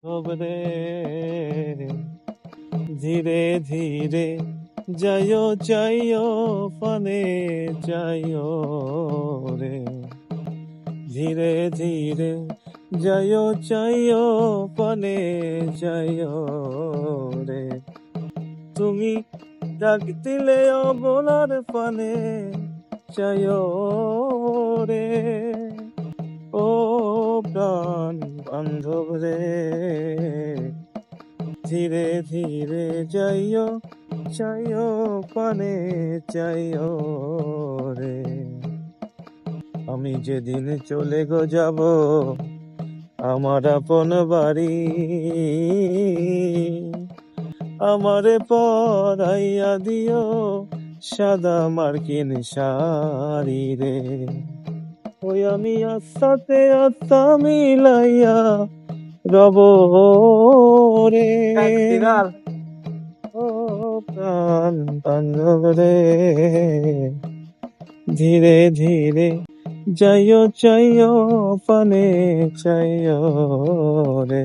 রে ধীরে ধীরে যাইও যাইও পানে যাইও রে ধীরে ধীরে যাইও যাইও পানে যাইও রে তুমি ডাক দিলেও বোনার পানে যাইও রে ও প্রাণ বান্ধব রে ধীরে ধীরে যাইও যাইও পানে যাইও রে আমি যেদিন চলে গো যাব আমার আপন বাড়ি আমারে পরাইয়া দিও সাদা মার্কিন শাড়ি রে ওই আমি আস্তাতে আত্মা মিলাইয়া রব রে ও প্রাণ বান্ধব রে ধীরে ধীরে যাইও যাইও পানে যাইও রে